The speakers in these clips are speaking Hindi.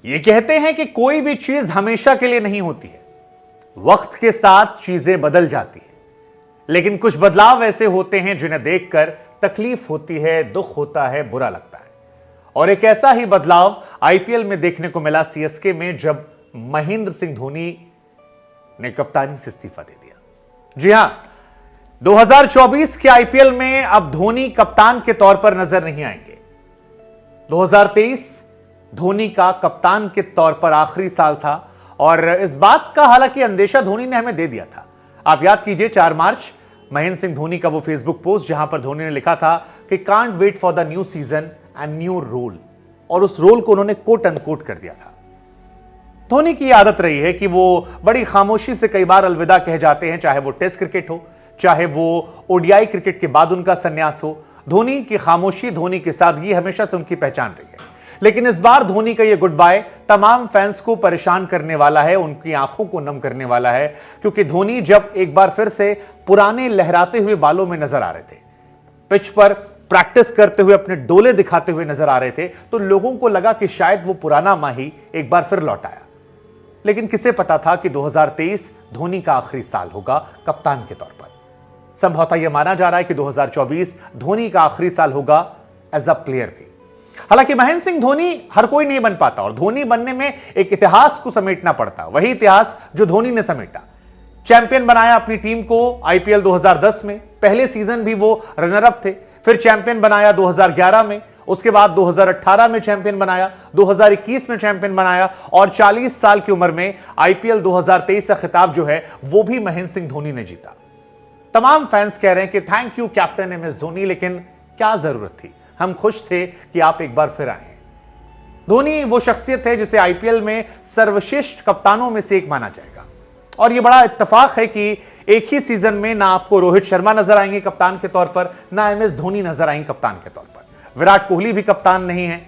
ये कहते हैं कि कोई भी चीज हमेशा के लिए नहीं होती है, वक्त के साथ चीजें बदल जाती है, लेकिन कुछ बदलाव ऐसे होते हैं जिन्हें देखकर तकलीफ होती है, दुख होता है, बुरा लगता है। और एक ऐसा ही बदलाव आईपीएल में देखने को मिला सीएसके में, जब महेंद्र सिंह धोनी ने कप्तानी से इस्तीफा दे दिया। जी हां, 2024 के आईपीएल में अब धोनी कप्तान के तौर पर नजर नहीं आएंगे। 2023 धोनी का कप्तान के तौर पर आखिरी साल था और इस बात का हालांकि अंदेशा धोनी ने हमें दे दिया था। आप याद कीजिए 4 मार्च महेंद्र सिंह धोनी का वो फेसबुक पोस्ट जहां पर धोनी ने लिखा था कि can't wait for the new season and new role, और उस रोल को उन्होंने कोट अनकोट कर दिया था। धोनी की आदत रही है कि वो बड़ी खामोशी से कई बार अलविदा कह जाते हैं, चाहे वो टेस्ट क्रिकेट हो, चाहे वो ओडीआई क्रिकेट के बाद उनका संन्यास हो। धोनी की खामोशी, धोनी की सादगी हमेशा से उनकी पहचान रही है। लेकिन इस बार धोनी का ये गुड बाय तमाम फैंस को परेशान करने वाला है, उनकी आंखों को नम करने वाला है, क्योंकि धोनी जब एक बार फिर से पुराने लहराते हुए बालों में नजर आ रहे थे, पिच पर प्रैक्टिस करते हुए अपने डोले दिखाते हुए नजर आ रहे थे, तो लोगों को लगा कि शायद वो पुराना माही एक बार फिर लौट आया। लेकिन किसे पता था कि 2023 धोनी का आखिरी साल होगा कप्तान के तौर पर। संभवतः यह माना जा रहा है कि 2024 धोनी का आखिरी साल होगा एज अ प्लेयर भी। हालांकि महेंद्र सिंह धोनी हर कोई नहीं बन पाता और धोनी बनने में एक इतिहास को समेटना पड़ता, वही इतिहास जो धोनी ने समेटा। चैंपियन बनाया अपनी टीम को आईपीएल 2010 में, पहले सीजन भी वो रनर अप थे, फिर चैंपियन बनाया 2011 में, उसके बाद 2018 में चैंपियन बनाया, 2021 में चैंपियन बनाया और 40 साल की उम्र में आईपीएल 2023 का खिताब जो है वो भी महेंद्र सिंह धोनी ने जीता। तमाम फैंस कह रहे हैं कि thank you captain MS Dhoni, लेकिन क्या जरूरत थी, हम खुश थे कि आप एक बार फिर आए। धोनी वो शख्सियत है जिसे आईपीएल में सर्वश्रेष्ठ कप्तानों में से एक माना जाएगा और यह बड़ा इत्तेफाक है कि एक ही सीजन में ना आपको रोहित शर्मा नजर आएंगे कप्तान के तौर पर, ना एमएस धोनी नजर आएंगे कप्तान के तौर पर, विराट कोहली भी कप्तान नहीं है।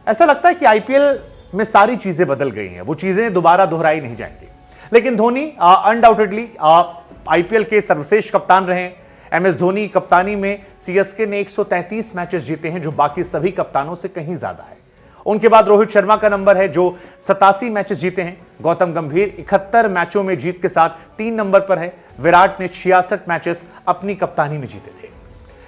ऐसा लगता है कि आईपीएल में सारी चीजें बदल गई हैं, वो चीजें दोबारा दोहराई नहीं जाएंगी। लेकिन धोनी अनडाउटेडली आईपीएल के सर्वश्रेष्ठ कप्तान रहे। एमएस धोनी कप्तानी में सीएसके ने 133 मैचेस जीते हैं, जो बाकी सभी कप्तानों से कहीं ज्यादा है। उनके बाद रोहित शर्मा का नंबर है जो 87 मैचेस जीते हैं। गौतम गंभीर 71 मैचों में जीत के साथ 3 नंबर पर है। विराट ने 66 मैचेस अपनी कप्तानी में जीते थे।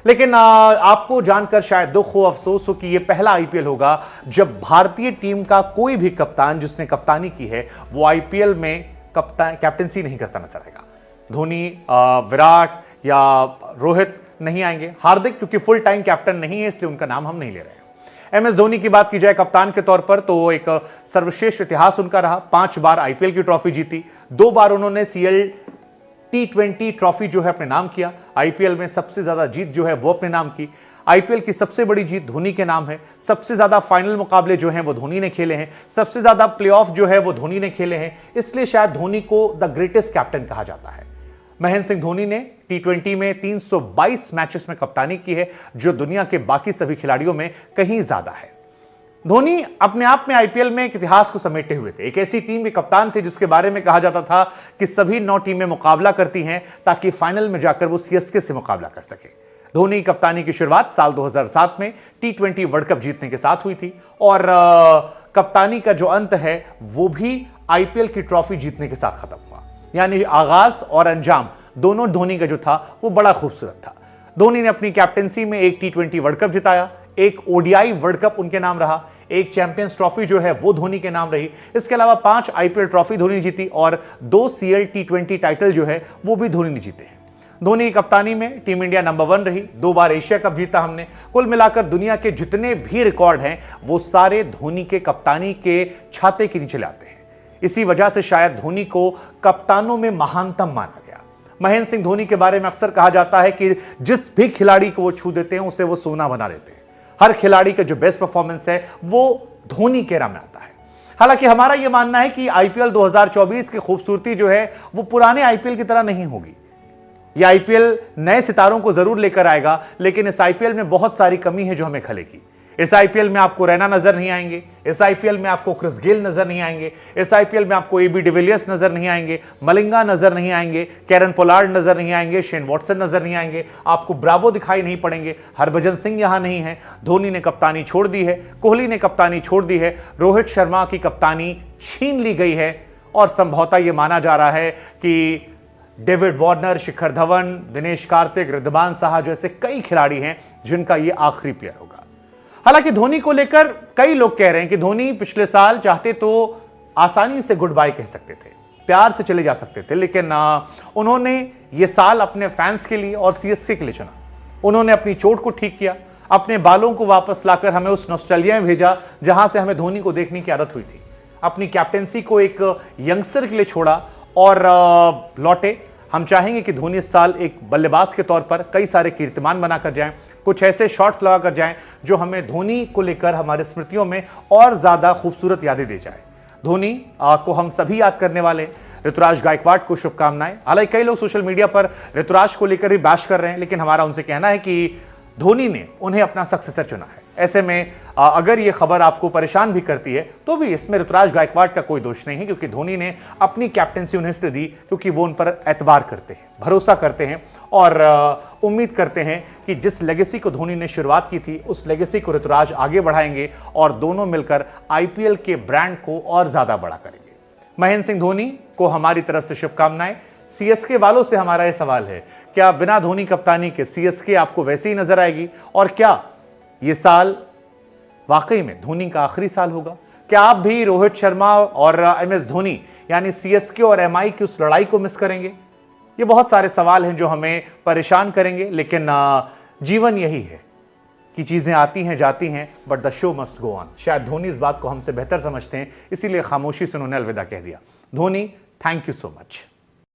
लेकिन आपको जानकर शायद दुख हो, अफसोस हो कि यह पहला आईपीएल होगा जब भारतीय टीम का कोई भी कप्तान जिसने कप्तानी की है वो आईपीएल में कैप्टनसी नहीं करता नजर आएगा। धोनी, विराट या रोहित नहीं आएंगे। हार्दिक क्योंकि फुल टाइम कैप्टन नहीं है इसलिए उनका नाम हम नहीं ले रहे हैं। एमएस धोनी की बात की जाए कप्तान के तौर पर तो एक सर्वश्रेष्ठ इतिहास उनका रहा। 5 बार आईपीएल की ट्रॉफी जीती, 2 बार उन्होंने सीएल T20 ट्रॉफी जो है अपने नाम किया। आईपीएल में सबसे ज्यादा जीत जो है वो अपने नाम की। आईपीएल की सबसे बड़ी जीत धोनी के नाम है। सबसे ज्यादा फाइनल मुकाबले जो हैं वो धोनी ने खेले हैं। सबसे ज्यादा प्लेऑफ जो है वो धोनी ने खेले हैं, इसलिए शायद धोनी को द ग्रेटेस्ट कैप्टन कहा जाता है। महेंद्र सिंह धोनी ने T20 में 322 मैचेस में कप्तानी की है, जो दुनिया के बाकी सभी खिलाड़ियों में कहीं ज्यादा है। धोनी अपने आप में आईपीएल में एक इतिहास को समेटे हुए थे। एक ऐसी टीम के कप्तान थे जिसके बारे में कहा जाता था कि सभी 9 टीमें मुकाबला करती हैं ताकि फाइनल में जाकर वो सीएसके से मुकाबला कर सके। धोनी कप्तानी की शुरुआत साल 2007 में T20 वर्ल्ड कप जीतने के साथ हुई थी और कप्तानी का जो अंत है वो भी आईपीएल की ट्रॉफी जीतने के साथ खत्म हुआ। यानी आगाज और अंजाम दोनों धोनी का जो था वो बड़ा खूबसूरत था। धोनी ने अपनी कैप्टनसी में एक T20 वर्ल्ड कप जिताया, एक ओडीआई वर्ल्ड कप उनके नाम रहा, एक चैंपियंस ट्रॉफी जो है वो धोनी के नाम रही। इसके अलावा 5 आईपीएल ट्रॉफी धोनी जीती और 2 सीएल T20 टाइटल जो है वो भी धोनी ने जीते हैं। धोनी की कप्तानी में टीम इंडिया नंबर 1 रही, 2 बार एशिया कप जीता हमने। कुल मिलाकर दुनिया के जितने भी रिकॉर्ड हैं वो सारे धोनी के कप्तानी के छाते के नीचे लाते हैं। इसी वजह से शायद धोनी को कप्तानों में महानतम माना गया। महेंद्र सिंह धोनी के बारे में अक्सर कहा जाता है कि जिस भी खिलाड़ी को वो छू देते हैं उसे वो सोना बना देते हैं। हर खिलाड़ी का जो बेस्ट परफॉर्मेंस है वो धोनी के नाम में आता है। हालांकि हमारा यह मानना है कि आईपीएल 2024 की खूबसूरती जो है वो पुराने आईपीएल की तरह नहीं होगी। यह आईपीएल नए सितारों को जरूर लेकर आएगा, लेकिन इस आईपीएल में बहुत सारी कमी है जो हमें खलेगी। इस आईपीएल में आपको रैना नजर नहीं आएंगे, इस आईपीएल में आपको क्रिस गेल नजर नहीं आएंगे, इस आईपीएल में आपको एबी डिविलियर्स नजर नहीं आएंगे, मलिंगा नजर नहीं आएंगे, कैरन पोलार्ड नजर नहीं आएंगे, शेन वॉटसन नजर नहीं आएंगे, आपको ब्रावो दिखाई नहीं पड़ेंगे, हरभजन सिंह यहां नहीं है, धोनी ने कप्तानी छोड़ दी है, कोहली ने कप्तानी छोड़ दी है, रोहित शर्मा की कप्तानी छीन ली गई है और संभवतः यह माना जा रहा है कि डेविड वार्नर, शिखर धवन, दिनेश कार्तिक, रिद्धमान साहा जैसे कई खिलाड़ी हैं जिनका यह आखिरी प्लेयर होगा। हालांकि धोनी को लेकर कई लोग कह रहे हैं कि धोनी पिछले साल चाहते तो आसानी से गुड बाय कह सकते थे, प्यार से चले जा सकते थे, लेकिन उन्होंने यह साल अपने फैंस के लिए और सीएसके के लिए चुना। उन्होंने अपनी चोट को ठीक किया, अपने बालों को वापस लाकर हमें उस नॉस्टैल्जिया में भेजा जहां से हमें धोनी को देखने की आदत हुई थी। अपनी कैप्टेंसी को एक यंगस्टर के लिए छोड़ा और लौटे। हम चाहेंगे कि धोनी इस साल एक बल्लेबाज के तौर पर कई सारे कीर्तिमान बनाकर जाएं, कुछ ऐसे शॉट्स लगाकर जाएं जो हमें धोनी को लेकर हमारे स्मृतियों में और ज्यादा खूबसूरत यादें दे जाए। धोनी को हम सभी याद करने वाले। ऋतुराज गायकवाड़ को शुभकामनाएं। हालांकि कई लोग सोशल मीडिया पर ऋतुराज को लेकर भी बैश कर रहे हैं, लेकिन हमारा उनसे कहना है कि धोनी ने उन्हें अपना सक्सेसर चुना है। ऐसे में अगर यह खबर आपको परेशान भी करती है तो भी इसमें ऋतुराज गायकवाड़ का कोई दोष नहीं है, क्योंकि धोनी ने अपनी कैप्टेंसी उन्हें इसलिए दी क्योंकि वो उन पर एतबार करते हैं, भरोसा करते हैं और उम्मीद करते हैं कि जिस लेगेसी को धोनी ने शुरुआत की थी उस लेगेसी को ऋतुराज आगे बढ़ाएंगे और दोनों मिलकर आईपीएल के ब्रांड को और ज्यादा बड़ा करेंगे। महेंद्र सिंह धोनी को हमारी तरफ से शुभकामनाएं। सीएसके वालों से हमारा यह सवाल है, क्या बिना धोनी कप्तानी के सीएसके आपको वैसे ही नजर आएगी? और क्या यह साल वाकई में धोनी का आखिरी साल होगा? क्या आप भी रोहित शर्मा और एमएस धोनी यानी सीएसके और एमआई की उस लड़ाई को मिस करेंगे? ये बहुत सारे सवाल हैं जो हमें परेशान करेंगे, लेकिन जीवन यही है कि चीजें आती हैं जाती हैं, but the show must go on. शायद धोनी इस बात को हमसे बेहतर समझते हैं, इसीलिए खामोशी से उन्होंने अलविदा कह दिया। Dhoni, thank you so much.